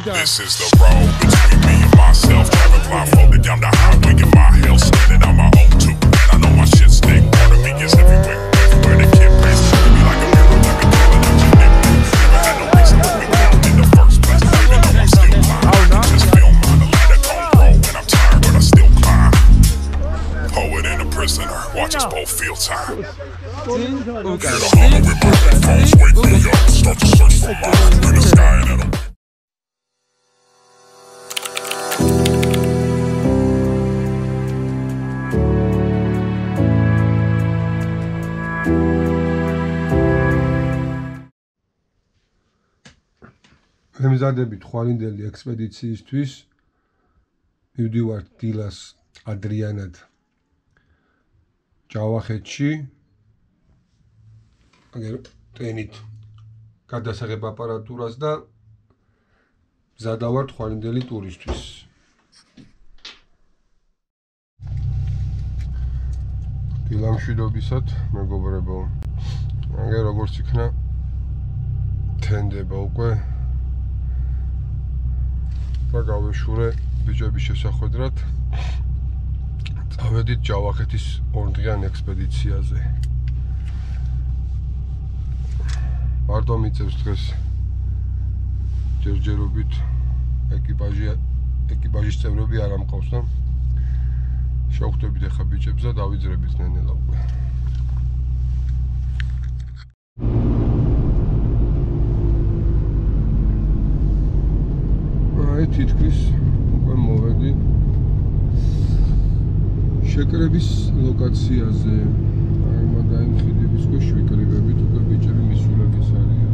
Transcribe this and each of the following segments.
This is the road between me and myself. Driving blindfolded down the highway in my hell, standing on my own too. And I know my shit stink. Part of me is everywhere. Everywhere the kid plays, treating me like a mirror, like a killer, like a nigga. Never had no reason to be down in the first place. Even though I'm still fine. Just feel mine. The ladder gon' grow, and I'm tired, but I still climb. Poet and a prisoner, watch us both feel time. Get a hollow with my headphones, wake me up, start to search for mine. In the sky and at a მემზადებით ხვალინდელი ექსპედიციისთვის მივდივართ დილას ადრიანად ჯავახეთში აგერ ტრენით გადასაღებ აპარატურას და მზადავართ ხვალინდელი ტურისთვის დილამშვიდობისად მეგობრებო აგერ როგორც იქნა თენდება უკვე და გავეშურე ბიჭების შესახვედრად წავედით ჯავახეთის ორდღიან ექსპედიციაზე მარტო მიწევს დღეს ჯერჯერობით ეკიპაჟის წევრები არ ამყავს და შევხვდებით ახლა ბიჭებს და დავიძრებით ნენელა უკვე თითქმის უკვე მოვედი შეკრების ლოკაციაზე აი მაგაი ხიდების ქვეშ ვიკრიბებით უკვე ბიჭები მისულების არიან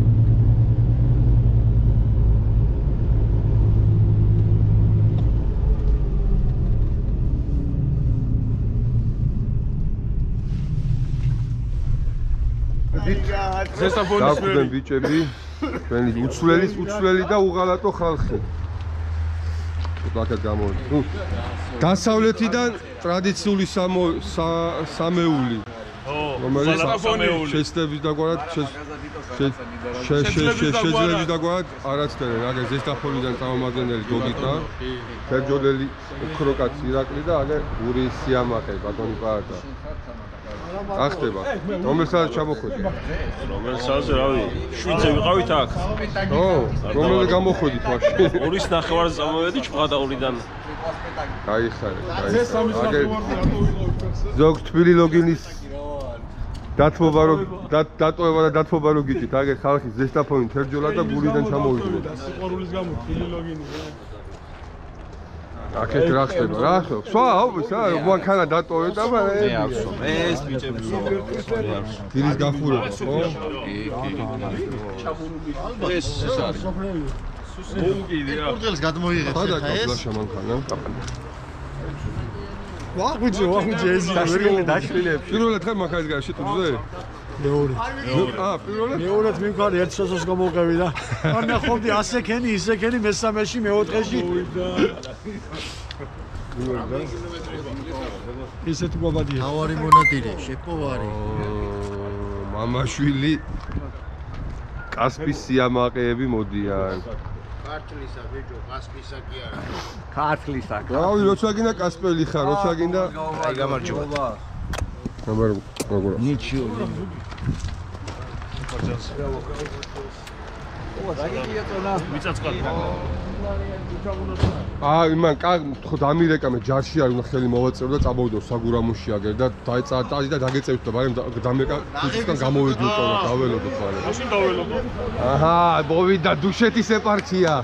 ზესტაფონის ბიჭები ჩვენი უცვლელი და უღალატო ხალხი ლაკად გამოვიდა. დასავლეთიდან ტრადიციული სამეული. რომელიც შეცდების დაგვარად შეძლების დაგვარად არაცდენ. აგერ ზესტაფონიდან წარმომადგენელი გოგიტა, თერჯოლელი ოქროკაც ირაკლი და აგერ გური სიამაყე ბატონი პაატა. ახტება. რომელსაც ჩამოხვედი? რომელსაც რავი, შვიდზე ვიყავით აქ. ო, რომელი გამოხვედით მაშინ? 2:30-ზე წამოვედი ჩხატაურიდან. გაიხარე. აგერ ზოგ თბილი ლოგინის დათმობა და დათმობა რო გიჭით, აგერ ხალხის ზესტაფონი თერჯოლა და გულიდან ჩამოვიდნენ. სიყვარულის გამო თბილი ლოგინი. აქეთ რა ხდება რა ხო? სვა, მანქანა დატოვე და ეს ბიჭები დილის გახურება, ხო? ეს არის. მოუგიდი რა. პორტელს გადმოიღეთ ხა და გაფლაშა მანქანა. ვაღვიძე ეს დაშლილებს. პირველად ხარ მანქანის გარშე ტურზე? მეორე. მეორედ მივქარი ერთ სოსოს გამოვყევი და არ ნახავდი ასე ქენი, ისე ქენი მესამეში, მეოთხეში. ისეთ გვაბადია. თავარი მონადირე, შეპოვარი. მამაშვილი კასპის სიამაყეები მოდიან. ქართლისა ბიჭო, კასპისა კი არა. ქართლისა. რავი, როცა გინდა კასპელი ხარ, როცა გინდა აი გამარჯობა. როგორ? ნიჩიო. აი მან ხო დამირეკამე ჯარში არ უნდა ხელი მოვაწევ და წამოვიდო საგურამოში აგერ და დაეწადი და დაგეწევით და მაგრამ დამირეკა თვითონ გამოვედი უკვე და დაველოდო ხარ. მაშინ დაველოდო. აჰა, მოვიდა დუშეთის ეპარქია.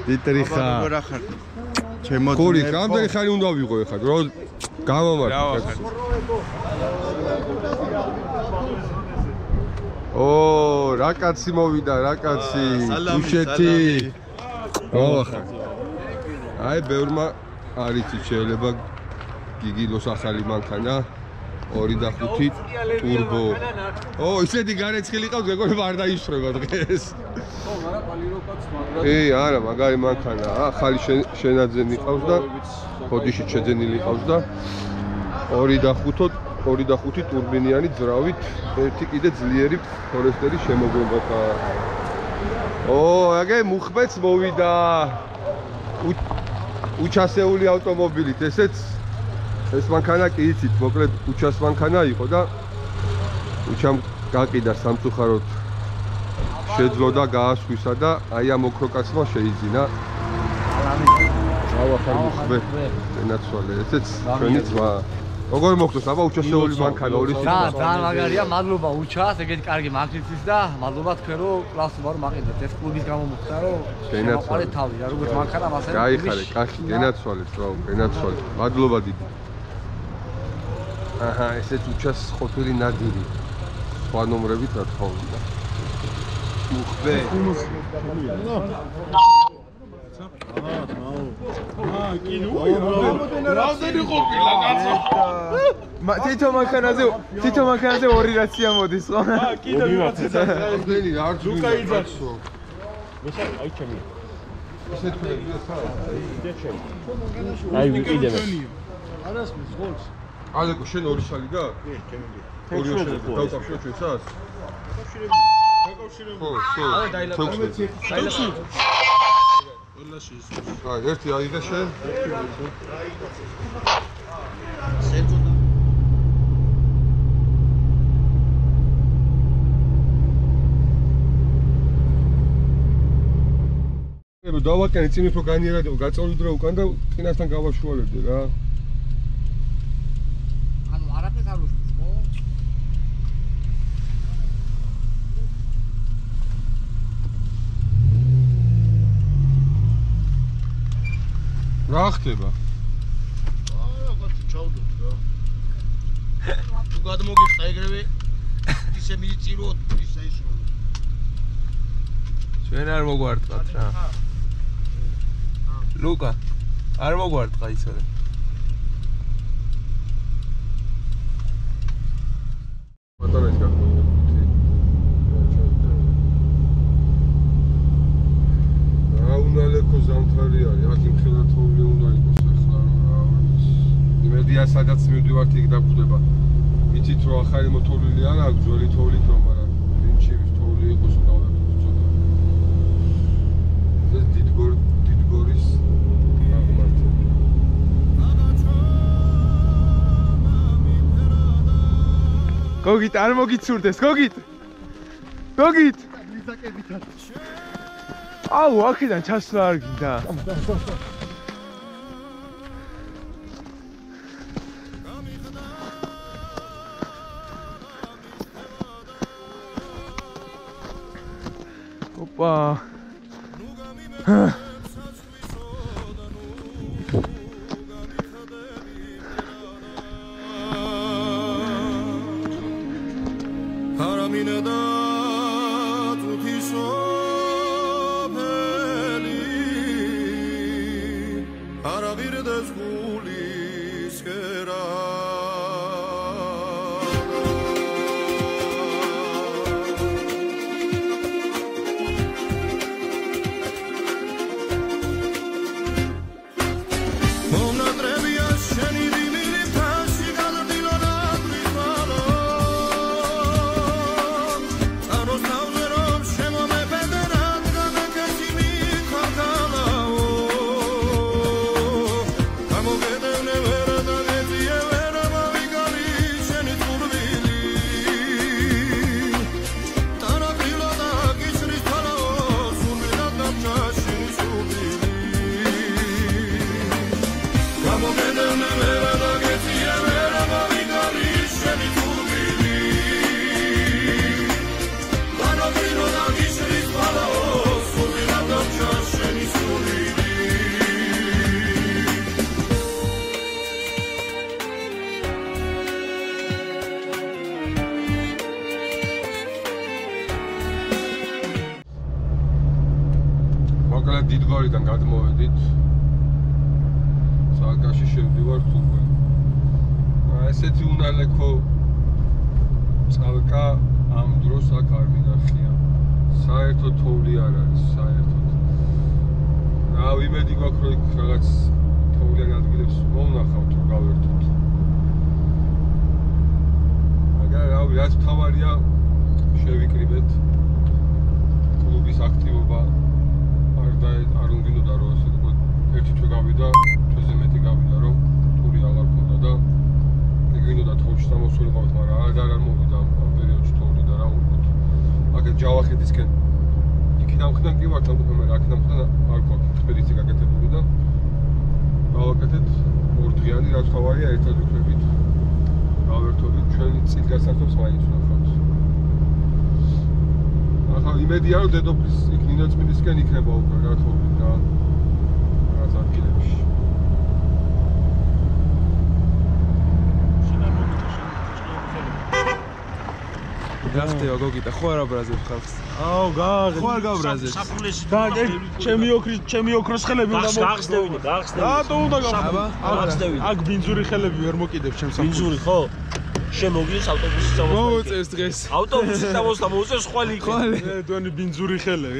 დიტრიხა. რა ხარ? ჩემო გორი, რამდენი ხანი უნდა ვიყო ეხლა? რო გამომარ. ო, რა კაცი მოვიდა, რა კაცი. დუშეთი. ოხა. აი, ბევრმა არიცი შეიძლება გიგილოს ახალი მანქანა 2.5 ტურბო. ო, ისეთი გარეცხილი ყავს, გეგონება არ დაიშრება დღეს. ხო, არა, პალიროკაც მაგრამ. არა, მაგარი მანქანა. ახალი შენაძენი ყავს და ხოდიში შეძენილი ყავს და 2.5 ტურბინიანი ძრავით ერთი კიდე ძლიერი ფორესტერი შემოგვებოდა. აგე მუხბეც მოვიდა. უჩასეული ავტომობილით, ესეც ეს მანქანა კი იცით, მოკლედ უჩას მანქანა იყო და უჩამ გაყიდა სამწუხაროდ შეძლო და გაასხვისა და აი ამ ოქროკაცმა შეიძინა. ავახარ მუხბე ენაცვალე, ესეც ჩვენი ძმა. როგორ მოგწონს აბა უჩასეული მანქანა ორი სიტყვა. ძალიან მაგარია, მადლობა უჩას, ეგეთი კარგი მანქანისთვის და მადლობა თქვენ რომ კლასი ვარ მაყიდეთ. ეს კლუბის გამო მოხდა რომ შემოყარე თავი რა, როგორც მანქანა მასე. გაიხარე, კახი, გენაცვალეთ რა, გენაცვალეთ. მადლობა დიდი. აჰა, ესეც უჩას ყოფილი ნადირი. სხვა ნომრებით რა თქმა უნდა. მუხბე. რამდენი ყოფილა კაცო? თითო მანქანაზე ორი რაცია მოდის ხო? კიდე ვიღაცა. რამდენი არც ლუკა იძახო. აი ჩემი. ესეთ ფერია ხარ? აი ვიყიდე. არას მის გოლს. ალეკო შენ ორი შალი გა? კი, ჩემი. ორი შალი დავკავშირე ჩვენსას? დაკავშირებული. ხო, ხო. დაილაპარაკე. აი, ერთი აიღე შენ. რომ დავაკენე წინ უფრო განიერადება, გაწოლიდრე უკან და წინასთან გავაშუალებდი რა. ანუ არაფერს არ უშვის, ხო? რა ხდება? რაღაც ჩავდოთ რა. თუ გადმოგიხდა ეგრევე ისე მიიწირო, ისე ისრო. ჩვენ არ მოგვარტყათ რა. ლუკა, არ მოგვარტყა ისე. ბატონო ის გაგმოვიდა. აუნალეკო ზამთარი არის, აქ იმხელა თოვლი უნდა იყოს ახლა რა ვიცი. იმედია სადაც მივდივართ იქ დაგვხვდება. ვიცით რომ ახალი მოთოვლილი არ აქვს, ძველი თოვლით რომ, მაგრამ პრინჩივის თოვლი იყოს გავაკეთოთ ცოტა. ეს დიდგორის აღმართები. გოგით არ მოგიცურდეს, გოგით. გოგით. აუ, აქედან ჩასვლა არ გინდა. ოპა. დიდგორიდან გადმოვედით. სააკაში შევდივართ უკვე. ესეთი უნალეკო წალკა ამ დროს აქ არ მინახია. საერთოდ თოვლი არ არის, საერთოდ. რა ვიმედი გვაქვს რომ იქ რაღაც თოვლიან ადგილებს მოვნახავთ რომ გავერთოთ. მაგრამ რავი, რაც თავარია შევიკრიბეთ კლუბის აქ ჯავახეთისკენ. იქიდან მხრიდან კი ვარ დამყოფე, მაგრამ აქედან მხრიდან არ გვაქვს ექსპედიცია გაკეთებული და გავაკეთეთ ორდღიანი, რაც ხავარია ერთად ვიქნებით. გავერთობით ჩვენი წილგასართობს მაინც ვნახავთ. ახლა იმედია რომ დედოფლის იქ ნინოწმინდისკენ იქნება უკვე რა თქმა უნდა. რაღაც ადგილებში. გახდება გოგიტა, ხო არა ბრაზებს ხალხს? აუ, გააღე. ხო არ გაბრაზებს? საფულეს გააღე, ჩემი ოქროს ხელები უნდა გახსნევინე, გახსნევინე. რატო უნდა აბა, გახსნევინე. აქ ბინძური ხელები ვერ მოკიდებ ჩემს საფულეს. ბინძური ხო? შემოგიეს ავტობუსის წამოსვლა. მოუწევს დღეს. ავტობუსის წამოსვლა მოუწევს ხვალი იქ. დონი ბინძური ხელები,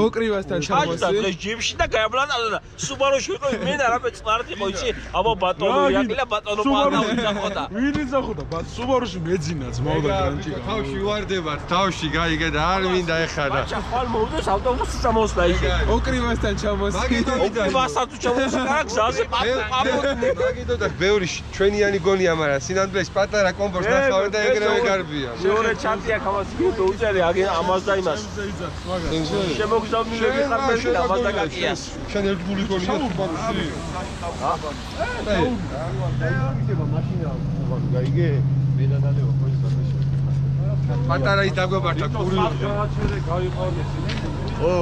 ოკრივასთან აჭდა ჩამოსი. დღეს ჯიმში და გააბლანა და სუბაროში ვიყო, მე არაფერ წყარდი ხო იცი? აბა ბატონო ირაკლილა ბატონო პალაუდა ხოდა. ვინ იზახოდა? სუბაროში მეძინა ძმაო და გრანჭი. თავში ვარდებათ, თავში გაიგე და არ მინდა ეხადა. ბაჭა ხვალ მოუწევს ავტობუსის წამოსვლა იქ. ოკრივასთან ჩამოსი. ოკრივასთან თუ ჩამოსი რა გზაზე პაპო. მაგითო და ბევრი ჩვენიანი გონია, მაგრამ სინამდვილეში პატარა კომბოს ნახავენ და ეგრევე გარბიან. მეორე ჩანტი აქ ამას ვიდეო უწერი ამას და იმას. შემოგზავნილები ხარ მე და ამას და გაკიას. შენ ერთ გული გონია სუბარში. გაიგე? მე და დადევა ხო ის ბაზაში. პატარა ის დაგვებართა გული. ო,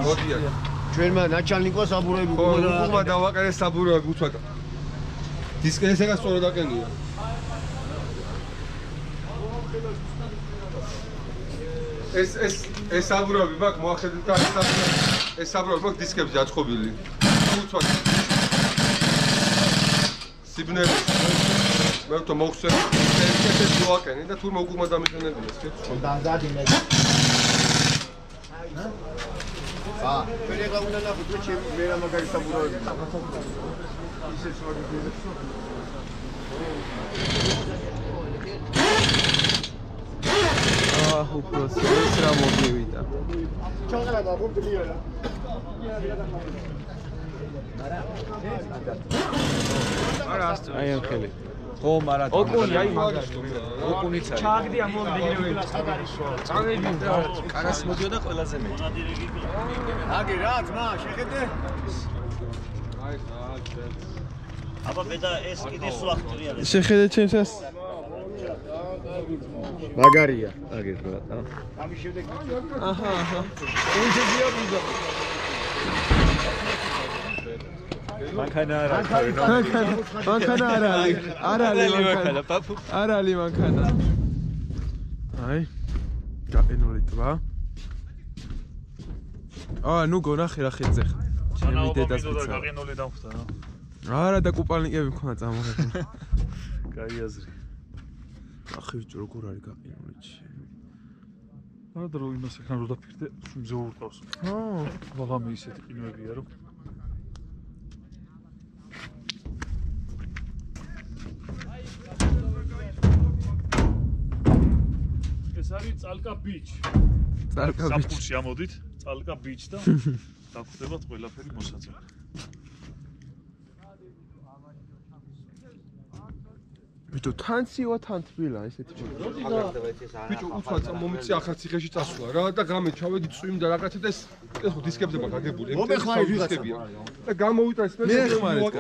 მოდია. ჩვენმა ნაჩალნიკოს აბურები ხო, უკუღმა დავაყენე საბურავი უცვადა. დისკი ესეა სწორად აკენია. ეს საბურავი მაგ მოახედეთ და ეს საბურავი მაგ დისკებზე აწყობილი. უცვადა. სიბნელი. მე თვითონ მოვხსენ ეს მოაკენე და თურმე უკუღმა დამიყენებია, სკეთო. დადადინე. ფერეგა უნდა ნახო ჩემი მე რა მაგარი საბურავები. ისეც ვაგებია. უბრალოდ ეს რა მოგივიდა. ჩაღლა გაგობდია. არა ასწორ. აი ამ ხელი. ხო, მაგრამ ოკუნი აი მაგარი. ოკუნიც არის. ჩაგდი ამონ დეგრევი. წავედი და კარას მოდიოდა ყველაზე მეტი. აგე რა ძმა შეხედე? აბა მე და ეს კიდე სულახტრია. შეხედე ჩემსას. მაგარია. აგე რა. ამის შემდეგ აჰა. უნჯებია ბუდა. მანქანა არა. მანქანა არ არის. არ არის მანქანა. არ არის მანქანა. აი. გაყინული ტბა. ნუ გონახე რა ხეზე ხარ. ჩემი დედას ვიცა. გაყინული დამხვდა რა. არა და კუპალნიკები მქონდა წამოღებული. კაი აზრი. ახი ბიჭო როგორ არის გაყინული ჩემი. არა და რო იმას ეხან რო დაფიქრდე, მზე ურყავს. ვაღამი ისეთი ყინვებია რომ ეს არის წალკა ბიჩ. წალკა ბიჩ. საფულში ამოდით, წალკა ბიჩ და დაგვხდებათ ყველაფერი მოსაწონი. ბიჭო თანცივა თანთბილა ესეთი ბიჭო უცვადა მომიცი ახალ ციხეში წასვლა რა და გამე ჩავედი წვიმ და რაღაცა და ეს ხო დისკებზე მაგ აგებული მომეხმარი ვიღაცებია და გამოვიტა ეს მე ხმარეთ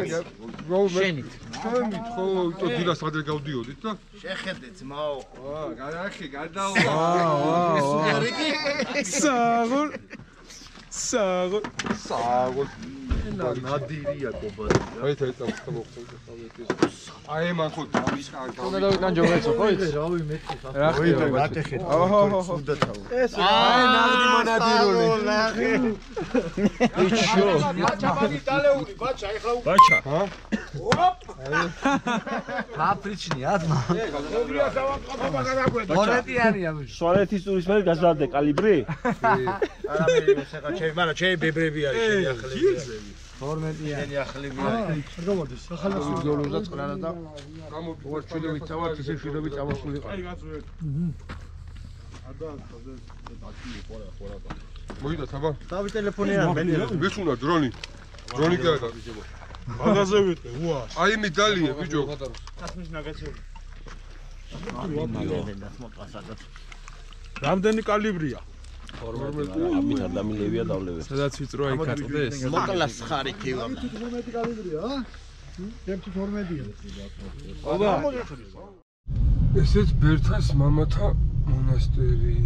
შენით შენით ხო იტო დილას ადრე გავდიოდით და შეხედე ძმაო. გადაახი გადაო საღოლ ნადირია კობადი. აი ეს მოხდა აი მან ხო უნდა დავიტან ჯოგეცო ხო იცი რავი მეტი რა ხდება გატეხეთ უნდა თავი ეს აი ნაღდი მონადირული ბიჭო ბაჭა მაგიტალეული ბაჭა ეხლა ბაჭა აფრიჩნია ძმა ოღია დავამყობა გადაგვედა მონეტიანია ბიჭო სვანეთის ტურიზმები გაზარდე კალიბრი არა მე შეხა ჩემი მაგრამ ჩემი ბებრები არის ჩემი ახლები 12-იანი ჩემი ახლები არის არ გამოდის ახალას გოლუზა წყნარა და გამოვიჩვიდებით თავად ისე შვიდობით წამოსული აი გაწვეთ მოიდა თაბა დავი ტელეფონი არ მენია ვის უნდა დრონი დრონი კი არა მაგაზე ვიტყვი უა აი მე დალია ბიჭო გასმის ნაგაცები რამდენი კალიბრია? 12 ამით ადამიანებია დავლევეთ. სადაც ვიწრო აი კატყდეს. მოკლას ხარი ქივა. 12 კალიბრია, ა? 12-ია. აბა. ესეც ბერთას მამათა მონასტერი.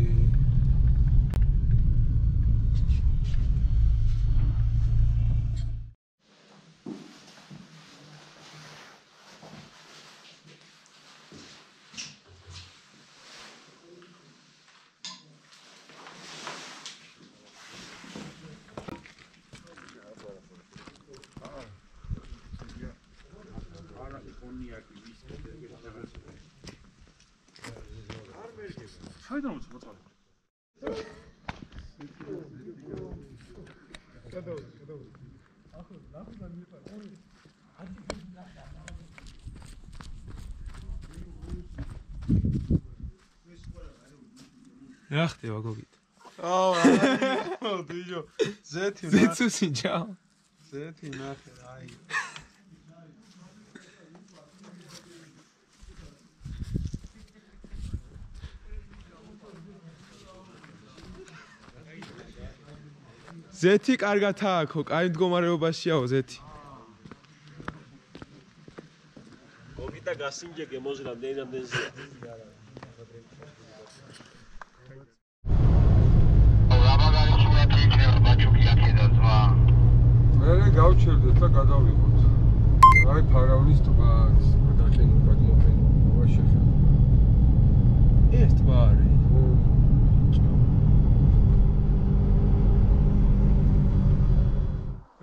რა ხდება გოგით? დიჯო, ზეთი ზეცუსინჯა. ზეთი ნახე, აი. ზეთი კარგად ააქო, კაი მდგომარეობაშიაო ზეთი. გოგიტა გასინჯე გემოზრა რამდენზეა. მე გავჩერდეთ და გადავიღოთ. აი ფარავნის ტბაც, გადაყენოთ მოხენოვა შეხება. ეს ტბა არის.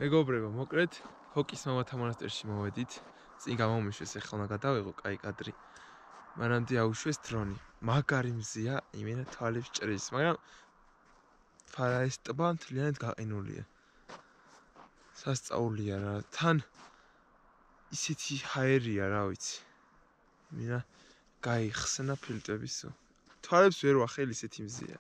მეგობრებო, მოკლედ ჰოკის მამათა მონასტერში მოვედით. წინ გამომიშვეს, ეხლა უნდა გადავიღო კაი კადრი. მანამდე აუშვეს დრონი. მაგარი მზია, იმენა თვალებს ჭრის, მაგრამ ფარაის ტბა მთლიანად გაყინულია. სასწაულია რა, თან ისეთი ჰაერია რა ვიცი. იმენა გაიხსნა ფილტვებისო. თვალებს ვერ ვახელ ისეთი მზია.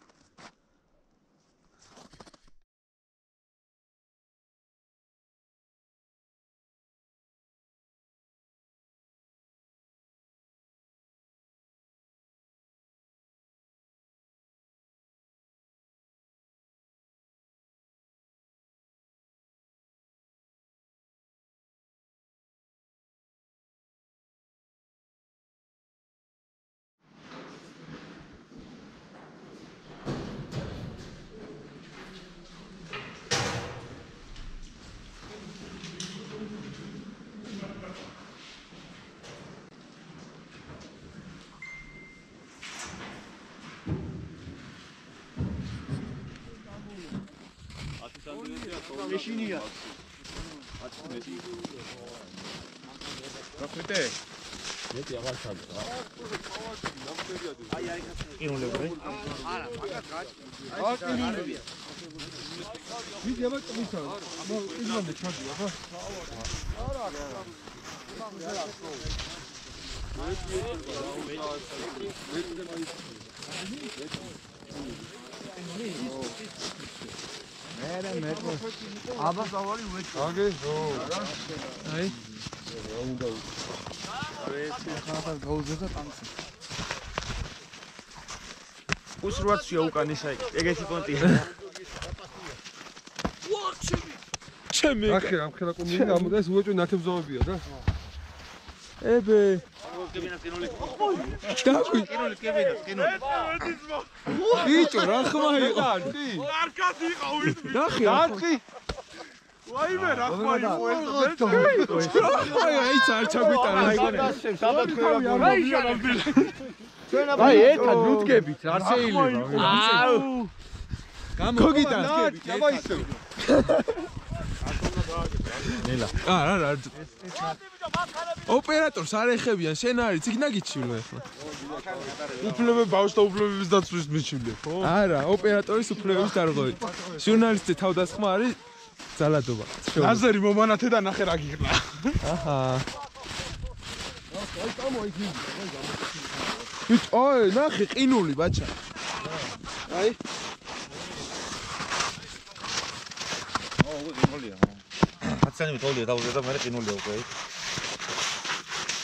ეშინია. გახეთე? მეტი აღარ ჩაძრა. აი ყინულები. არა, მაგათ გაჭი. აი ყინულებია. ვიდი აბა წვისა. აბა ყინულამდე ჩადია, ხო? არა. მე აბა სავალი ვეჭ. აგე ზო. აი. რა უნდა ეს ხალხად გაუზედა ტანკს. უსრვაცია უკან ისე ეგეთი კონტია. ჩემი ახე ამ ხელა კომილი ამოდა ეს უეჭო ნათებზომებია და ებე ბიჭო რა ხმა იყო არკადი იყავით ნახე არკი ვაიმე რა ხმა იყო ეს აი წარ ჩაგვიტანა აი ერთად ნუდგებით არ შეიძლება აუ გოგიტა აბა ისე ნელა არა ოპერატორს არ ეხებიან შენ არის იქ ნაგიჩილო ახლა უფლებები ბავშვთა უფლებების დაცვის მიჩვიდე ხო არა ოპერატორის უფლებების დარღვევით ჟურნალისტი თავდასხმა არის ძალადობა ლაზერი მომანათე და ნახე რა გიხდა აჰა აი ნახე ყინული ბაჭა აი ყინულია. აცანი მეთოლია დავუზედა მე ყინულია უკვე.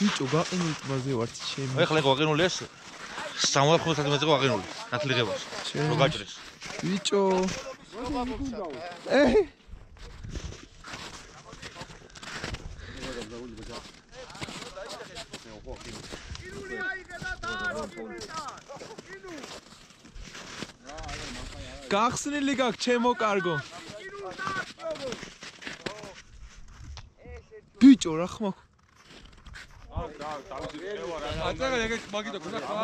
ბიჭო გაყინული ტბაზე ვართ ჩემი. ეხლა ყინული ეს 65 ვაღენული ნათლიღებას რო გაჭრეს ბიჭო გახსნილი გაქვს ჩემო კარგო ბიჭო რა ხმა აწეგა ეგ მაგიტო ქონდა ხა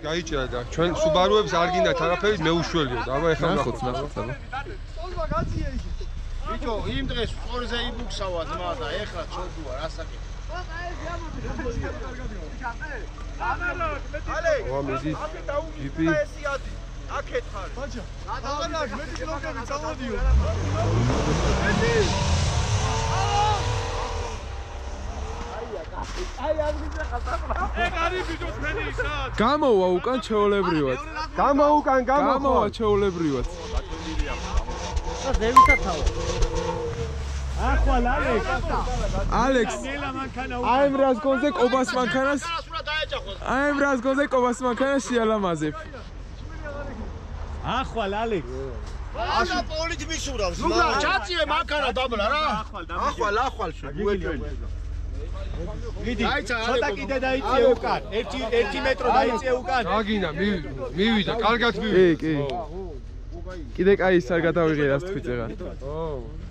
გაიჭრა და ჩვენ სუბარუებს არ გინდათ არაფერი მეუშველიო და აბა ეხლა ნახოთ აბა ბიჭო იმ დღეს სწორზე იბუქსავა ძმა და ეხლა ჩოდუა რასაკი ვა მიდის ჯიპი აქეთ ხარ ბაჭა აღარ მეტი კილომეტრები წამოდიო გამოვა უკან ჩეულებრივად გამოვა ჩეულებრივად ახვალ ალექს აი მრაზგონზე კობას მანქანას აი მრაზგონზე კობას მანქანას შეალამაზებ ახვალ ალექს ანა პოლით მისურავს მაგრამ ჩაწიე მანქანა დაბლა რა ახვალ მიდი ცოტა კიდე დაიწიე უკან 1 მეტრო დაიწიე უკან გაგინა მივიდა კარგად მივიდა კი კიდე კაი ის არ გადავიღიერას თქვიწეღა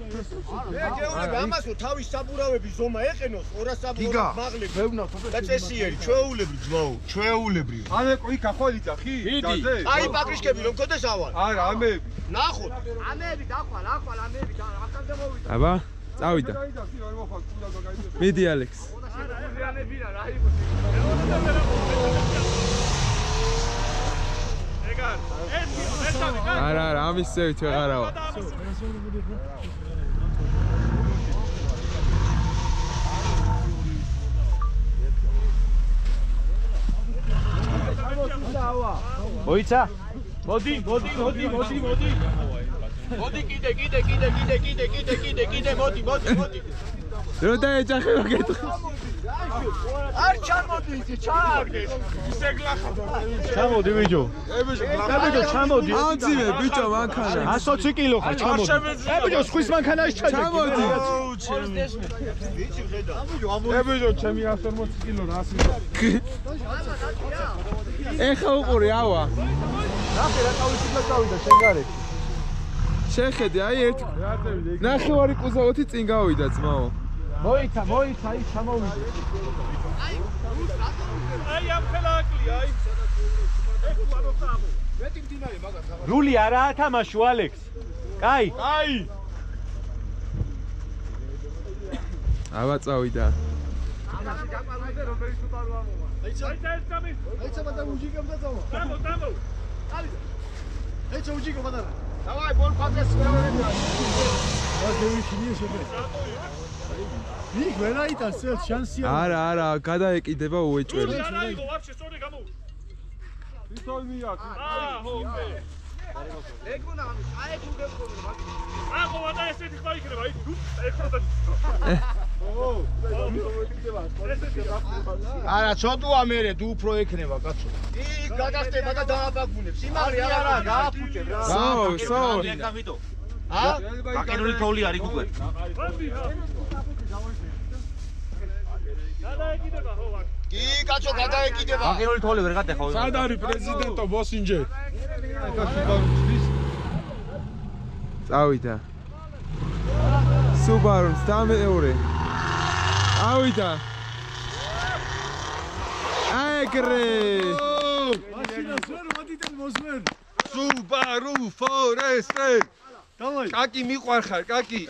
ეგეულები ამასო თავის საბურავების ზომა ეყენოს 200 საბურავის მაღლები და წესიერი ჩვეულებრი ძმაო ჩვეულებრი ანე იქა ხოლიცა ხი გაზე აი პატრიშკები რომ გქონდეს ავალ არა ამები ნახოთ ამები დახვალ ამები აქამდე მოვიდა აბა წავიდა მიდი ალექს არა ამის წევით ვეღარავა მოიცა მოდი კიდე მოდი რო დაეჯახე რა გეტყვი არ ჩამოდი ისე ჩააგდეს ისე გლახა ჩამოდი ბიჭო ბიჭო ჩამოდი აძივე ბიჭო მანქანა 120 კილო ხარ ჩამოდი ბიჭო სხვის მანქანაში ჩამოდი ვიცი ხედა ბიჭო ჩემი 140 კილო რას ეხა უყური ავა ნახე რა თავისუფლად წავიდა შენ გარეთ შეხედე აი ერთ ნახევარი კუზავოთი წინ გავიდა ძმაო მოიცა ის ჩამოვიდა აი ამ ხელაკლი აი რული არაა თამაშო ალექს კაი აბა წავიდა давай бор патрес იქ ვერაიტან სელს შანსია არა გადაეკიდება უეჭველი არა ცოტა მერე თუ უფრო ექნება კაცო იქ გადასტება და დააბაგუნებს იმარი არა გააფუჭებ რა სო აკენული თოვლი არის უკვე კი კაცო გადაეკიდება აკენული თოვლი ვერ გადახავ სად არის პრეზიდენტო ბოსინჯე წავიდა სუბარუ სამეორე ავიდა ეგრე მაშინას ვერ მოდიდან მოსმენ სუბარუ ფორესტერ დავაი კაკი მიყვარხარ კაკი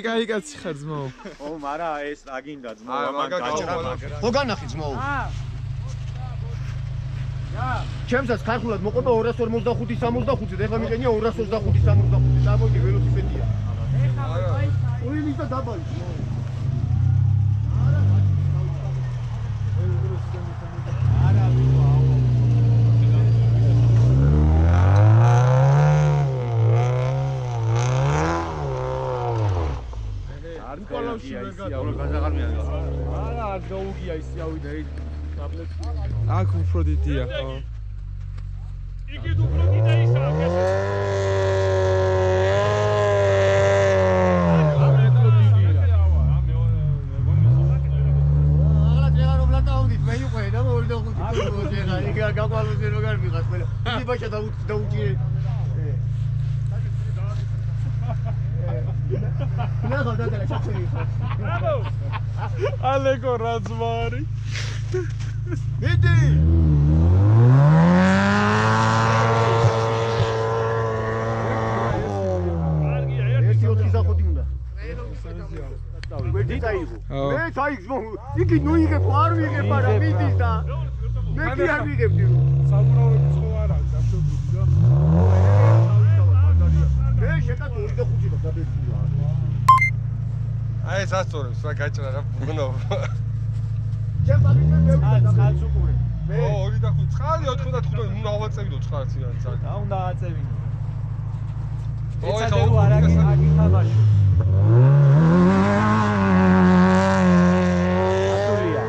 კაი კაცი ხარ ძმაო ო მარა ეს აგინდა ძმაო ამან გაჭრა ხო განახი ძმაო ჩემსაც ქართულად მოყვება 245-65 და ეხლა მიყენია 225-65 დამოიდი ველოსიპედია არა ორი და დაბალი უკალავში ვერ გადა. არა, არ გაუგია ის ავიდა ის ტაბლეტი. აქ უფრო დიდია, ხო. იგი უფრო დიდი ისაა, ალეკო რაზმარი. მიდი. ერთი 4 სახოთი უნდა. მე დაიღო. მე დაიღო. იგი ნუ იღებ, არ ვიღებ არა, მიდის და მე კი არ ვიღებდი. საბურავების ხო არა, გასწორებული და მე შეკაც 25 და დაბეჭდია. აი სასწორებს რა გაჭრა რა ბუნო. ჩემ ბაგიზე მე წყალს უყურე. მე 2 და 5 წყალი 95 უნდა ავაწევინო წყალს იან წაკ. და უნდა აწევინო. ოი ეცადე რომ არ აგითამაშო. ასულია.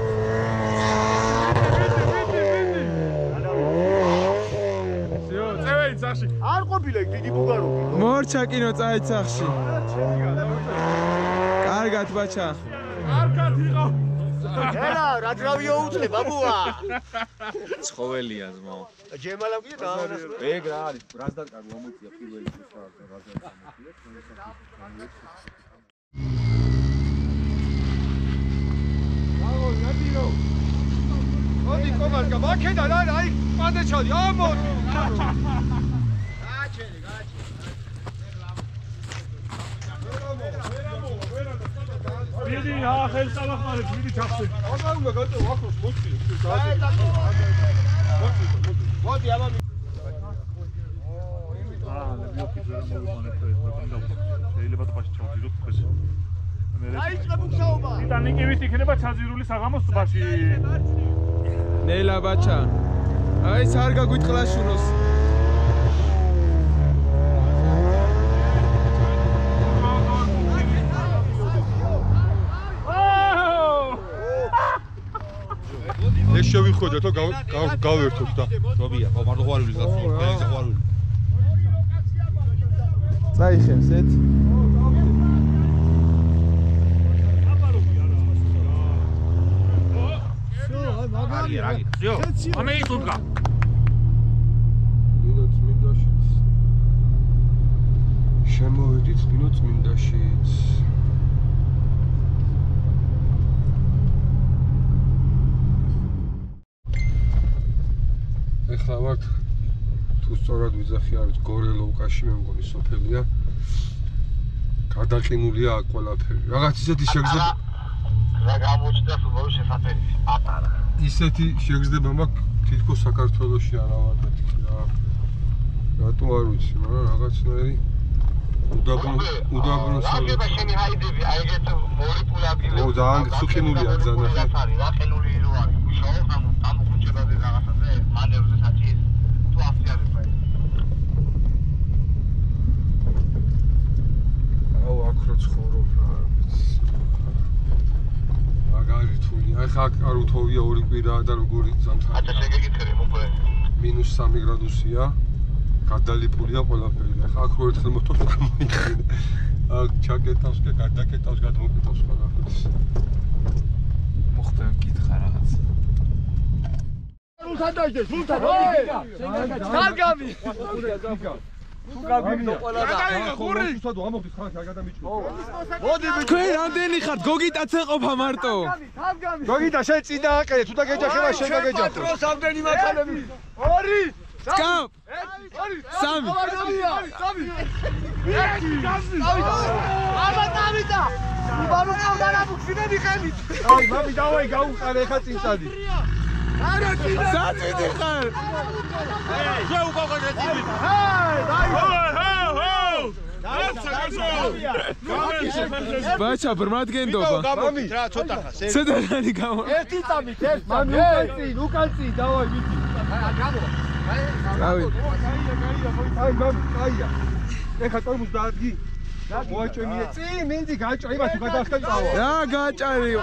всё, წევენ ძახში. არ ყოფილა დიდი ბუგაროვი. მორჩა კინო წაი ცახში. კარგად ბაჩა. კარგად იყო. ელა, რა ძრავიო უწლე ბაბუა. ცხოველია ზმაო. ჯემალავია დაანასწორე. ეგ რა არის? რაზდან კარგი ამოწია პირველი შესაძლოა რაზდან ამოწია. აუ, ნადირო. მოდი კომარკა, მაქედან არა, აი პანდეჩალი, ამოდი. გააჩერე. მიდი ახალ სამახმარებს მიდი ჩახსე. აღარ უნდა გაწევ ახლოს მოწი. მოდი აბა შეიძლება ტბაში ჩავდიროთ თქვენ. დაიწყე მუშაობა. ტიტანიკივით იქნება ჩაძირული საღამოს ტბაში. ნელა ბაჩა. აი სარ გაგვითყლაშუნოს. ეს შევიხვედეთ რომ გავერთოთ და ჯობია, ხო, მარტო ყვარული გასულ, ფერის ყვარული. წაიხევსეთ. რაგი. ძიო. ამეიტუნგა. ნინო წმინდაშიც. შემოვედით ნინო წმინდაშიც. ეხლა ვართ თუ სწორად ვიძახი არის გორელოვკაში მე მგონი სოფელია. გადაყინულია აქ ყველაფერი. რაღაც ისეთი შეგრძნება რა გამოჩნდა სულ შეფათერი პატარა. ისეთი შეგრძნება მაქვს თითქოს საქართველოში არა ვარ მეთქი რა. რატო არ ვიცი, მაგრამ რაღაცნაირი უდაბნო აგება შენი ჰაიდები, აი ეგეთ მოლეკულები. ო ძალიან სუქინულია ძანახე. რა ყინული რო არის. მუშაობ ამ ხუჭებაზე რაღაცაზე, მანევრზე საჭის. თუ აფიარება. აუ აქ რო ცხოვრობ რა ვიცი. მაგარი თული. აი ხა არ უთოვია 2 კვირაა და როგორი ზამთარი. აჩა შეგეკითხები მოკლე. -3 გრადუსია. გადალიფულია ყველაფერი. ახლა აქ რო ერთხელ მოთოს გამოიხინე. აქ ჩაკეტავს და გადაკეტავს, გადმოკეტავს ყველაფერს. მოხდა მკითხა რაღაც. სულთან დაждე, სულთან. კარგავი. თუ გაგვიგდო ყველა და. გური. უსადო ამოხდის ხარ არ გადამიჭრე. მოდი თქვენ რამდენი ხართ? გოგიტაც ეყოფა მარტო. თავგამი. გოგიტა შენ წინ დააყენე, თუ დაგეჯახება შენ დაგეჯახო. პატრონს ამდენი მათანები. 2 სკამ. 3. აბა დავიდა. იბანო ყავდა ბუქსინები ხელით. აი, მამი დავაი გაუყარე ხა წინსადი. არა კიდე. საწიდი ხარ. შე უკავკაზე წივით. ბაჩა ბრმად გენდობა. მამი, რა ცოტა ხა ცედანი გამო. ერთი წამით, ერთ. მამი, უკალწი, დავაი ვიცი. აი, გამო. რავი. აი, მამი, აია. ეხა ტორმუს დაადგი. მოაჭრე წინ მინდი გაჭრე იმათ გადახტენ წავა რა გაჭარი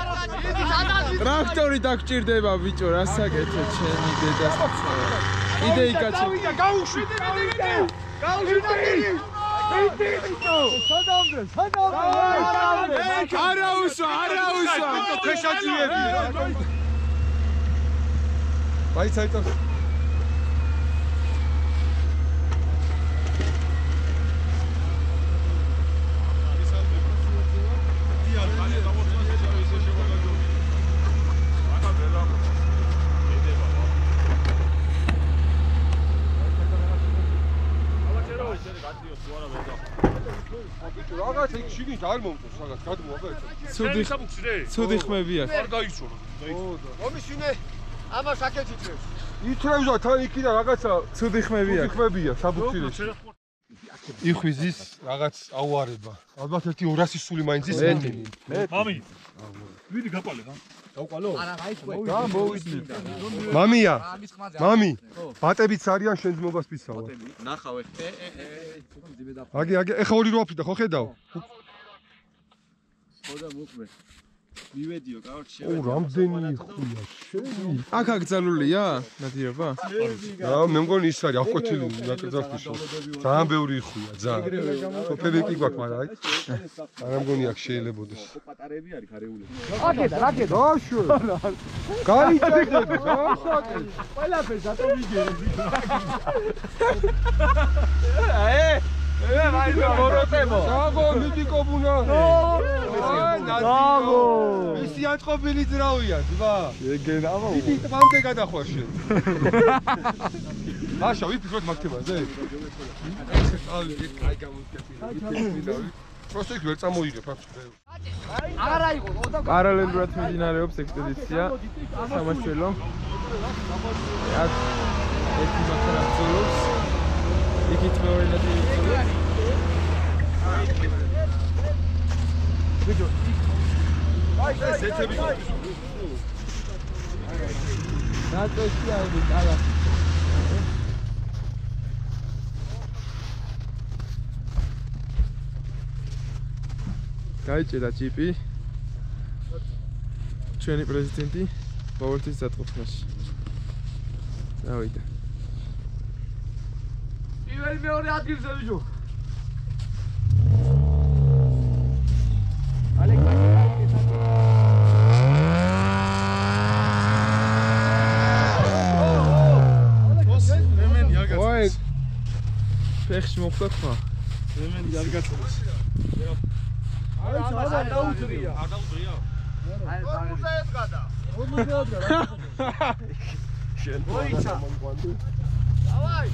ტრაქტორი დაგჭირდება ბიჭო რა საკეთე ჩემი დედას კიდე იკაცო გაუშვიდე არაუსვა ქვეშაჭიები აი საერთოდ რაღაცა იქ შიგნით არ მომწონს რაღაც გადმოვა ცუდი ხმები აქვს არ გაიცორო მომისვინე ამას აკეთით ითრევზა თან იქიდან რაღაცა ცუდი ხმებია ხმებია საბუთირეში იხვიზის რაღაც აუარება ალბათ 1-200 სული მაინც ის მამი ვიდი გაპალე დავყალო არა გაიშვე მამია მამი ბატებიც არიან შენ ძმობას ფისავა ნახავ აგი ეხა ორი რო აფრიდა ხო ხედავ ხოდა მოკვე მივედიო კაროჩე ო რამდენი ხუია შენი აქ აგზალულია ნადირობა რა მე მგონი ის არის აღკვეთილი ნაკრძალში ძალიან ბევრი ხუია ძალიან სოფები კი გვაქვს მაგრამ აი არა მგონი აქ შეიძლებაოდეს პატარები არის ხარეული რაკეტა დაშო გაიჭერდები გასაკეთე ყველაფერს ატო ვიგერები ვაი მოროტებო საგო მიდი კობუნა საგო ისი აწყობილი ძრავია ძმა ეგენ ამა დიდი ტბამდე გადახვა შენ მაშა ვიფიქროთ მაგთებაზე აი გამოსკეთილი просто იქ ვერ წამოიღებ აქ აღარა იყო პარალელურად მიმდინარეობს ექსპედიცია სამაშველო აქ ერთი მანქანა ძულობს იქით მეორე ნაწილი ბიჭო აი ეს ეთები ნატოში არის კალა გაიჭერა ჯიპი ჩვენი პრეზიდენტი ბავშვის დატყობაში დავიდა პირველი მეორე ადგილზე ვიჯო ой ფეხში მოხდა ხმა რემენი არ გაწევს აი არ დაუძრია არ დაუძრია აი 50 გადა 50 გადა შენ მოიცა დავაი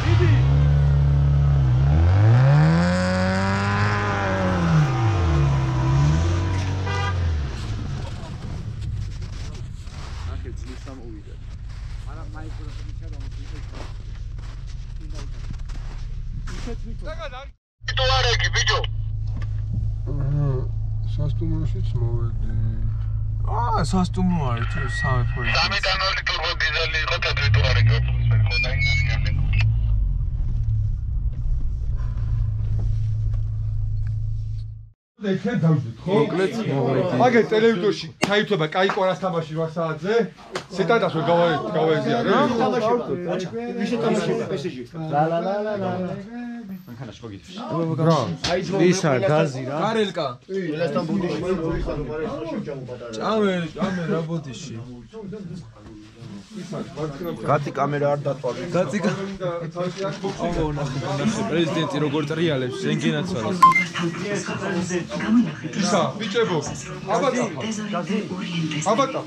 დიდი ახე ძლის სამოვიდა არა მაიკრო შეიძლება ტუარეგი ბიჭო სასტუმროშიც მოვედი სასტუმრო არის თუ სამეფო დამეტანული ტურბო დიზელი იყო და ტუარეგი ხოდა ინახიამე ეხეთ დავждეთ ხო? მოკლედ მოვედი აგე ტელევიზორში ჩაითვება კაი კვარას თამაში 8 საათზე სეტანდას ვერ გავაეზია რა ვიშე თამაშია PSG ლა მანქანაში გოგიშვი რა ის არ გაზი რა კარელკა ელასთან ბუდიში მოიხადო მაგრამ შეჭამო პატარა ჭამე რა ბოდიში კაცი კამერა არ დათვალე კაცი აუ ნახე პრეზიდენტი როგორ ტრიალებს შენგენაც არის ისა ბიჭებო აბატა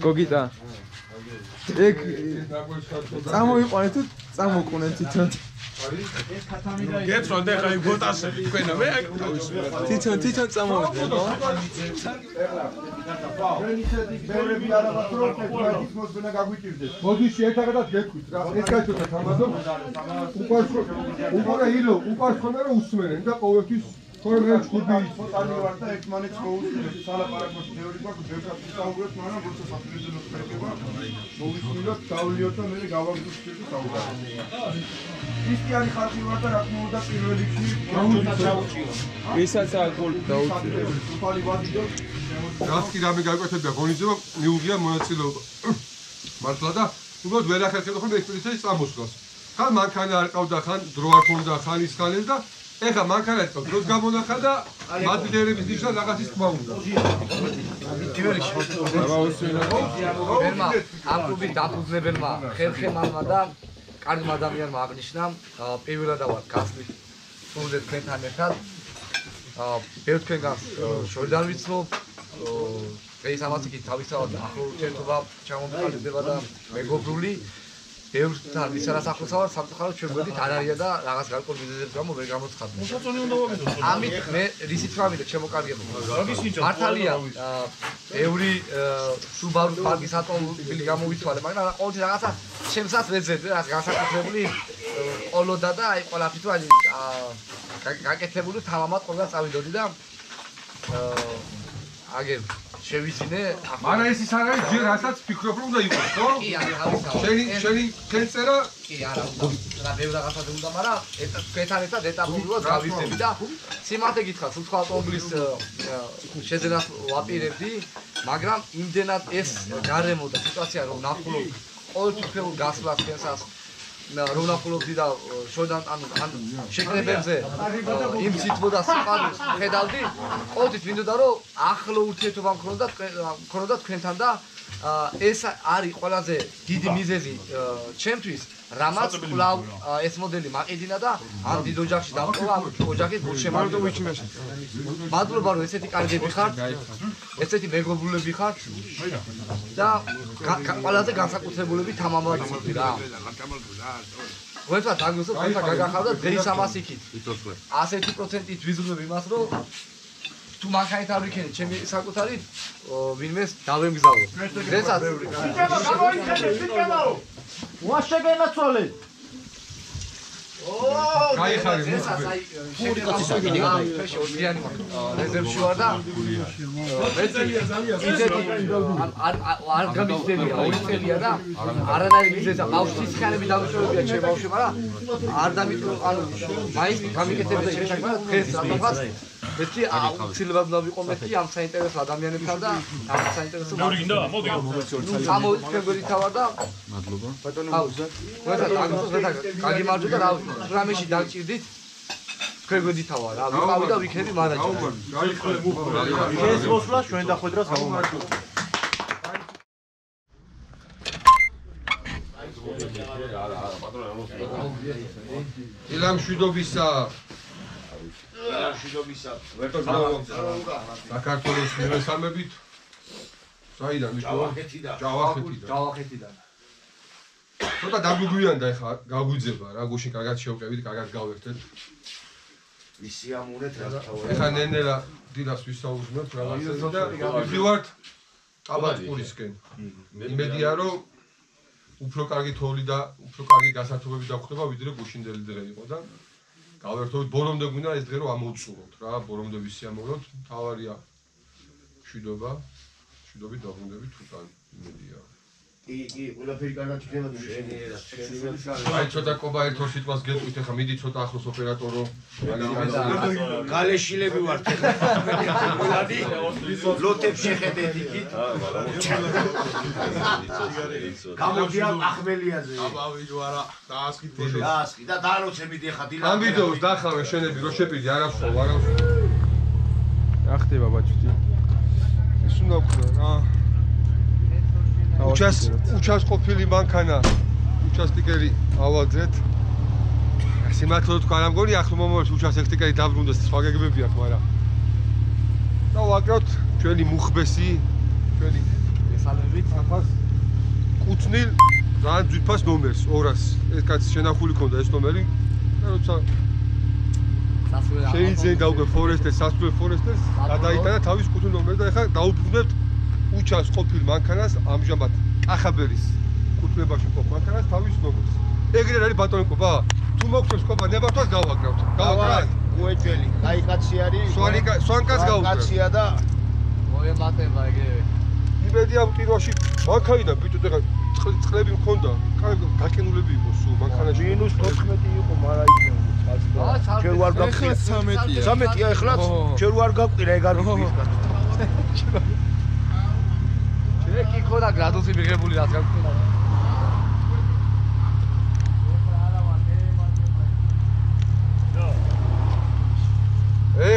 გოგიტა ეგ წამოიყვანეთ თუ წამოყუნეთ თვითონ გეცვანდე ხაი გოტასები თქვენა მე თვითონ წამოვიდე ხო ბევრები არაბათროთ ეს მოსვენა გაგვიჭირდეს ბოდიში ერთადაც გეკვით რა ეს გაიწოთა თამადო უყარს ხონდა რომ უსმენენ და ყოველთვის ხოლმე ჩხუბი ფოტანი ვარ და ერთმანეთს მოუწევთ სალაპარაკოში მეორე გვაქვს ბევრად ვისაუბრებთ მაგრამ როცა საპრეზიდენტო ხდება მოვისმინოთ გავლიოთ და მე გავაგზავნოთ საუბარი ქრისტიანი ხალხი ვარ და რა თქმა უნდა პირველ რიგში ჩაუჭირო ვისაც ალკოჰოლი დაუჭირო თვალი ვადიდო რაც კი რამე გაკვეთებია გონიძება მიუღია მონაწილეობა მართლა და უბრალოდ ვერ ახერხებდა ხოლმე ექსპედიციის წამოსვლას ხან მანქანა არ ყავდა ხან დრო არ ქონდა ხან ის ხან ეს და ეხლა მანქანა იყო დროს გამონახა და მადლიერების ნიშნად რაღაცის თქმა უნდა ვერმა ამ კლუბის დაფუძნებელმა ხერხემალმა და კარგმა ადამიანმა აღნიშნა პირველად ვარ გასვლის სულზე თქვენთან ერთად ბევრ თქვენგანს შორიდან ვიცნობ დღეს ამას იქით თავისთავად ახლო ურთიერთობა ჩამომყალიბდება და მეგობრული ბევრთან ვისარას ახლოს ვარ სამწუხაროდ ჩვენ გვერდით არ არიან და რაღაც გარკვეულ მიზეზების გამო ვერ გამოცხადდნენ. ამით მე რისი თქმა მინდა შემოკარგებულო. მართალია ბევრი Subaru პარკის ავტომობილი გამოვიცვალე, მაგრამ ყოველთვის რაღაცა ჩემსაც ვეძებდი, რაღაც განსაკუთრებული ყოლოდა და აი ყველაფერი თუ გაკეთებული თამამად ყველგან წავიდოდი და აგერ შევიძინე მაგრამ ეს ის არ არის ჯერ რასაც ფიქრობ რომ უნდა იყოს ხო? კი არა თავისთავად შენი წერა კი არა რა ბევრ რაღაცაზე უნდა მაგრამ თქვენთან ერთად ეტაპობრივად გავიზრდები და სიმართლე გითხრათ თუ სხვა ავტომობილის შეძენას ვაპირებდი მაგრამ იმდენად ეს გარემო და სიტუაცია რომ ნახულობ ყოველთვის ფერულ გასვლას თქვენსაც რომ ნახულობდი და შორიდან ანუ შეკრებებზე იმ სიტყვა სიყვარულს ხედავდი ყოველთვის მინდოდა რომ ახლო ურთიერთობა მქონოდა თქვენთან და ეს არის ყველაზე დიდი მიზეზი ჩემთვის რამაც კვლავ ეს მოდელი მაყიდინა და ამ დიდ ოჯახში დავყოლა ამ ოჯახის გულშემატკივრად მადლობა რომ ესეთი კარგები ხართ ესეთი მეგობრულები ხართ და ყველაზე განსაკუთრებულები თამამად რა ვეთქვათ აგრესო თქვენთან გაგახავდა დღეს ამას იქით 100%-ით ვიზრუნებ იმას რომ თუ მანქანით არ ვიქენით ჩემი საკუთარი ვინმეს დავემგზავრო დღესაც ვაშე გენაცვალე გაიხარე ფური კაცი საკინი ორიანი რეზერვში ვარ და არ გამიწევია ორი წელია და არანაირი მიზეზა ბავშვის ხანები დავიშოვებია ჩემ ბავშვი მაგრამ არ დამიტყო ანუ მაინც გამიკეთებდა ჩემ საქმეს დღეს რაღაც მეთი აუცილებლად უნდა ვიყო მეთი ამ საინტერესო ადამიანებთან და ამ საინტერესო ამოიწევდი თავად და მადლობა ბატონო კარგი მარჯვენა და რა რამეში დაგჭირდით თქვენ გვედითავა რა ვიყავი და ვიქნები მანაჯერი ეს მოსვლა ჩვენ დახვედრა საუბარში ილამშვიდობისა საქართველოს მესამებით საიდან მიშოვა ჯავახეთიდან ცოტა დაგვიგვიანდა ეხლა გაგვიძება რა გუშინ კარგად შევყევით კარგად გავერთეთ ვისიამურეთ რა თავი ეხლა ნენელა დილას ვისაუბრებთ რაღაცაზე და ვიყავთ ტაბატყურისკენ იმედია რომ უფრო კარგი თოვლი და უფრო კარგი გასართობები დაგხვდება ვიდრე გუშინდელი დღე იყო და გავერთოთ ბოლომდე გვინდა ეს დღე რომ ამოვწუროთ რა ბოლომდე ვისიამოვნოთ თავარია შვიდობით დაბრუნდებით თან იმედია კი ყველაფერი კარგად იქნება თუ შეგიძლიათ აი ცოტა კობა ერთ ორ სიტყვას გეტყვით ახლა მიდი ცოტა ახლოს ოპერატორო გალეშილები ვართ ყველადი ლოტებს შეხედეთ იქით გამოდიან ახმელიაზე აბავი არა დაასხით დაასხი და დაანოცებიდი ახლა დილა ამ ვიდეოს დახავე შენები რო შეპირდი არაფშო რა ხდება ბაჭუდი ეს უნდა ვქნა რა участковილი მანქანა участковელი ავაძეთ სიმართლე თქვა რა მგონი ახლო მომავალში участковელი დაბრუნდეს სხვა გეგმები აქვს მაგრამ და ვაკრავთ ჩვენი მუხბესი ჩვენი ესალებით საფას კუთნილ ძალიან ძვირფას ნომერს 200 ეს კაცი შენახული ქონდა ეს ნომერი და როცა შეიძლება დაუგე ფორესტეს სასწრაფო ფორესტეს გადაიტანა თავის კუთვნილ ნომერს და ეხლა დაუბრუნებთ უჩას ყოფილ მანქანას ამჟამად კახაბერის კუთვნებაში ყოფ მანქანას თავის ნომერს ეგრე არის ბატონო კობა თუ მოგწევს კობა ნებართვას გავაკრავთ გავაკრავთ უეჭველი, კაი კაცი არის. სვანკაც გაუწევ. კაცია და მოემატება ეგრევე. იმედია მყიდვაში მანქანა ბიჭო ეხა წყლები მქონდა. გაყინულები იყო სულ მანქანაში. -14 იყო, მაგრამ იქ ჯერ ვარ გაყირა 13-ია. 13-ია ეხლაც? ჯერ ვარ გაყირა ეგ არის ვიხარ. შენ კი ხოდა გრადუსი მიღებული რაც გაგვქონდა.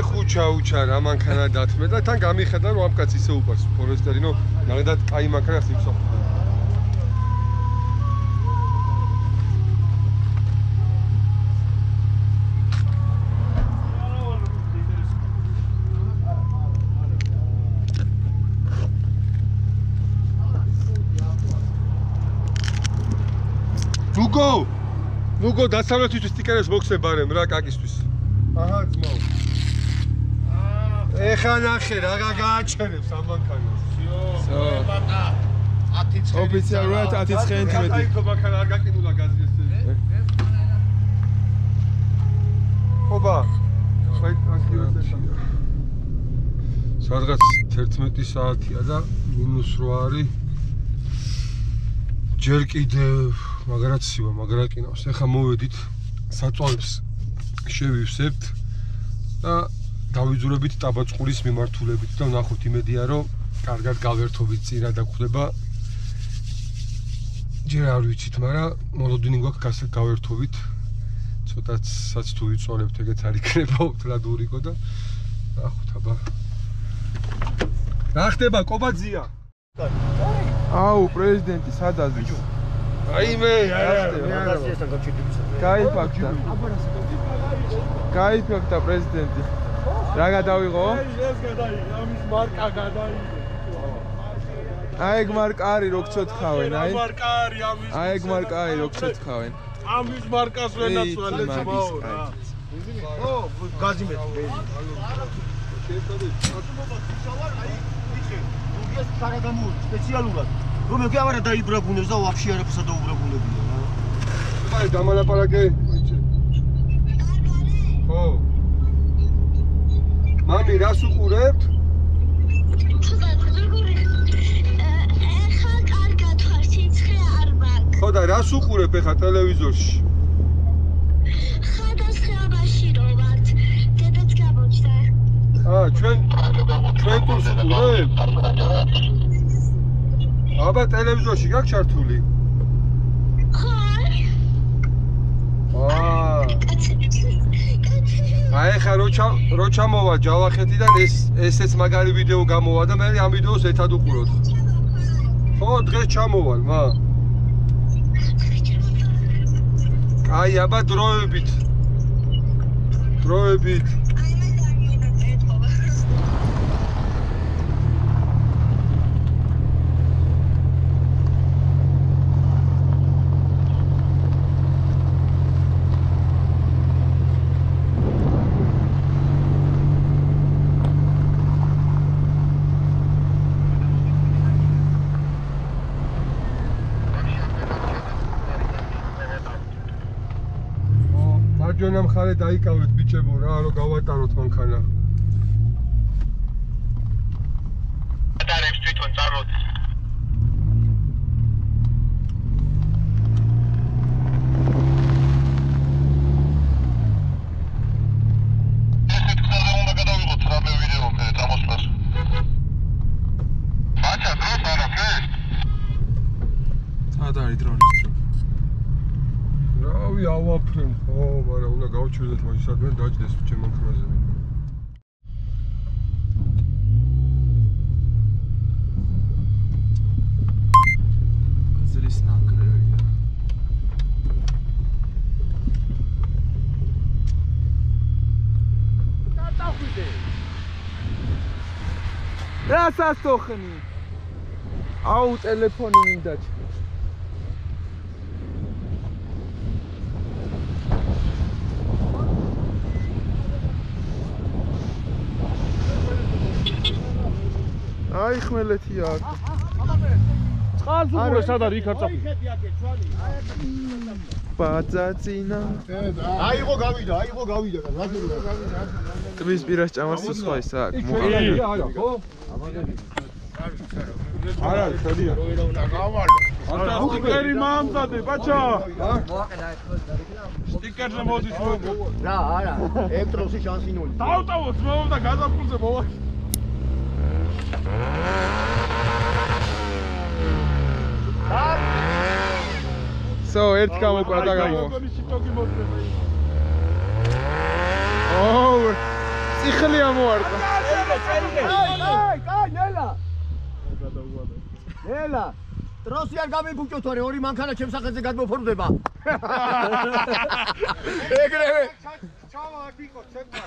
ხუჩა რა მანქანა დათმე და თან გამიხედა რომ ამ კაცი ისე უყარს ფორესტერინო ნახეთ კაი მანქანას იფსო. ნუგო დასავლეთისთვის სტიკერებს მოგხსებარემ რა კაკისთვის. აჰა ძმაო. ეხა ნახე რა გააჩერებს ამ მანქანას. ბატა 10 ცხენი. ოფიციალურად 10 ცხენი მეტი. აი მანქანა არ გაკინულა გაზი ესე. ხობა. აი სადღაც 11 საათია და -8 არის. ჯერ კიდევ მაგრა ყინავს. ეხა მოვედით საწვავებს შევივსებთ და დავიძურებით ტაბაწყურის მიმართულებით და ვნახოთ იმედია რომ კარგად გავერთობით წირა და გვხდება. ჯერ არ ვიცით, მაგრამ მოლოდინი გვაქვს გავერთობით. ცოტაცაც თუ ვიწოლებთ ეგეც არ იქნება უთრად ურიკო და ნახოთ აბა. რა ხდება კობაძია? აუ პრეზიდენტი სადაზის. აიმე გაიფაქტა პრეზიდენტი. რა გადავიღო? ეს გადაიღე, ამის მარკა გადაიღე. აი ეგ მარკა არის რო გწოთხავენ, აი. მარკა არის ამის. აი ეგ მარკა არის რო გწოთხავენ. ამის მარკას ვენაცვალე ძმაო რა. ო, გაზიმეთ ბენზინი. ეს კარგამოვიდა სპეციალურად. რომ მე კი არა დაიბრაგუნებს და ვაფშე არაფერს დაუბრაგუნებია რა. აი დამალაპარაკე. ხო. მამი რას უყურებთ? ეხა კარგად ხარ, სიცხე არ მაქვს. ხო და რას უყურებ ეხა ტელევიზორში? ხადასხეობაში რო ვართ, დედაც გამოჩნდა. ჩვენ თურს უყურებთ? აბა ტელევიზორში გაქვს ჩართული? ხო. აი ხა რო ჩამოვა ჯავახეთიდან ესეც მაგარი ვიდეო გამოვა და მე ამ ვიდეოს ერთად უყუროთ. ხო, დღეს ჩამოვალ, მა. აი აბა დროებით. მარჯვენა მხარე დაიკავეთ ბიჭებო რა, რომ გავატაროთ მანქანა. ატარებს თვითონ წარმოდი. ესეთ ხალხი უნდა გადავიღოთ რამე ვიდეო მე წამოსვლას. ბაჭა დროს არაფერს. სად არის დრონის დრო? რავი ავაფრენ ხო, მაგრამ უნდა გავჩვენოთ მაგ სადმე დაჯდეს ჩემ მანქანაზე. აზრის ნანგრევია. დაწახვიდე. რასაც თოხნი? აუ ტელეფონი მინდა. აი ხმელეთია აქ. წყალს უყურე სად არის იქ არ წაფი. ბაძაცინა. აიღო გავიდა. ტბის პირას ჭამას სხვა ის აქ. არა, ხო? არა, შედია. არა, სტიკერი მომწადე, ბაჭა. სტიკერზე მოდის მოგო. რა, არა. ელექტროსი შანსი ნული. დავტავოთ მეუბ და გაზაფხულზე მოვა. So, ერთ გამოყვა და გამო. ოუ, ციხლი ამოარტყა. კაი, ნელა. ტროსი არ გამიფუჭოთ, ორი მანქანა ჩემს სახელზე გადმოფორდება. ეგრევე. ჩავა აქ იყო, ცეკვა.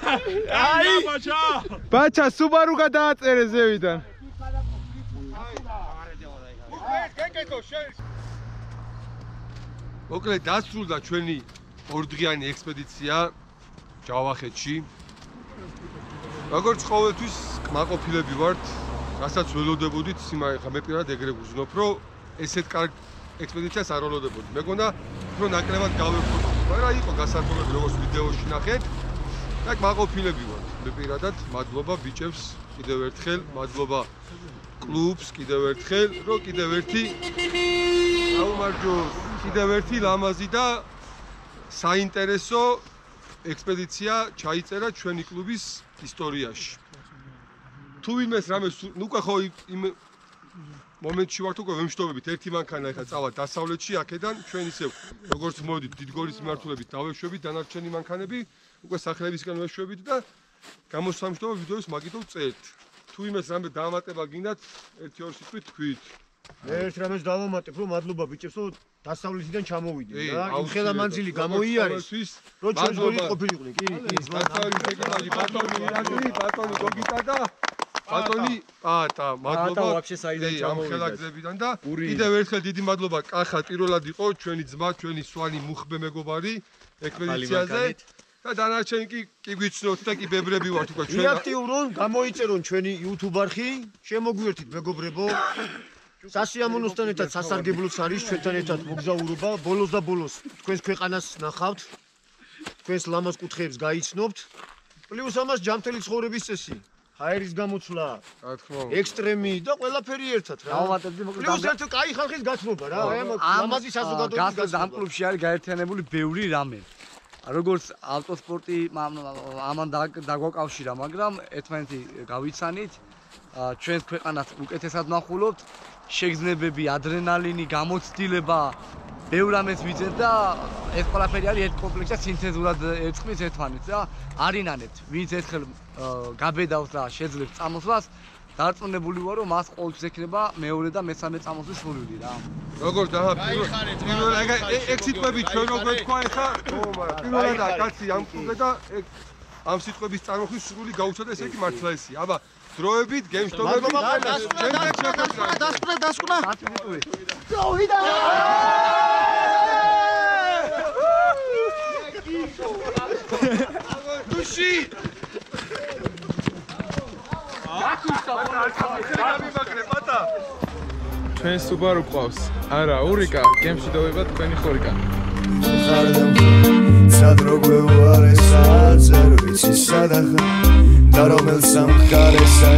აი, ბაჭა. ბაჭა, სუბარუ გადააწერე ზევიდან. მოკლედ დასრულდა ჩვენი ორდღიანი ექსპედიცია ჯავახეთში. როგორც ყოველთვის კმაყოფილები ვართ, რასაც ველოდებოდით, ხა მე პირადად ეგრე ვგრძნობ, რომ ესეთ კარგ ექსპედიციას არ ველოდებოდი. მეგონა, რომ ნაკლებად გავერხოთ, მაგრამ იყო გასართობები, როგორც ვიდეოში ნახეთ. და კმაყოფილები ვართ. მე პირადად მადლობა ბიჭებს კიდევ ერთხელ, მადლობა კლუბს კიდევ ერთხელ, რომ კიდევ ერთი აუმარჯოს, კიდევ ერთი ლამაზი და საინტერესო ექსპედიცია ჩაიწერა ჩვენი კლუბის ისტორიაში. თუ ვინმეს რამე უკვე ხო იმ მომენტში ვართ უკვე ვემშტობებით ერთი მანქანა ეხლა წავა დასავლეთში აქედან ჩვენ ისევ როგორც მოდით დიდგორის მიმართულებით დავეშვებით დანარჩენი მანქანები უკვე სახლებისკენ ვეშვებით და გამოსამშტობო ვიდეოს მაგითო წერთ. თუ ვინმეს რამე დაამატება გინდათ 1-2 სიტყვით თქვით. მე ერთ რამეს დავამატებ რომ მადლობა ბიჭებს რომ დასავლეთიდან ჩამოვიდნენ და იმ ხელამანძილი გამოიარეს რომ ჩვენ გოლით ყოფილიყვნენ. კი, ბატონი ირაკლი, ბატონი გოგიტა და ბატონი პატა, მადლობა ამ ხელაგზებიდან და კიდევ ერთხელ დიდი მადლობა კახა პირველად იყო ჩვენი ძმა, ჩვენი სვანი მუხბე მეგობარი ექსპედიციაზე და დანარჩენი კი გვიცნობთ და კი ბებრები ვართ უკვე ჩვენ. რეაქტიურონ გამოიწერონ ჩვენი YouTube არხი, შემოგვიერთით მეგობრებო. სასიამოვნოსთან ერთად სასარგებლოც არის ჩვენთან ერთად მოგზაურობა, ბოლოს და ბოლოს თქვენს ქვეყანას ნახავთ, თქვენს ლამაზ კუთხეებს გაიცნობთ. პლუს ამას ჯანმრთელი ცხოვრების წესი. ჰაერის გამოცვლა, ექსტრემი და ყველაფერი ერთად რა. პლუს ერთი კაი ხალხის გაცნობა რა. აი ამ ლამაზი საზოგადოების გასა ამ კლუბში არის გაერთიანებული ბევრი რამე. როგორც ავტოსპორტი ამან დაგვაკავშირა, მაგრამ ერთმანეთი გავიცანით, ჩვენს ქვეყანას უკეთესად ნახულობთ, შეგრძნებები, ადრენალინი, გამოცდილება, ბევრ რამეს ვიძებთ და ეს ყველაფერი არის ერთ კომპლექსში სინთეზურად ერწყმის ერთმანეთს და არინანებთ, ვინც ერთხელ გაბედავს და შეძლებს წამოსვლას, დარწმუნებული ვარ, რომ მას ყოველთვის ექნება მეორე და მესამე წამოსვლის სურვილი რა. როგორც და პირველად ეგ სიტყვები ჩვენ რო გვეთქვა ახლა, პირველად კაცი ამ კლუბზე და ამ სიტყვების წარმოხვის სურვილი გაუჩნდა ესე იგი მართლა ესია. აბა დროებით გემშტობები დასკვნა წოვიდა დუში ჩვენ სუბარუ ყავს. არა, ურიკა, გემში დავება თქვენი ხორიკა. სად როგვეუარე საძერ ვიცი სადახა და რომელ სამხარესა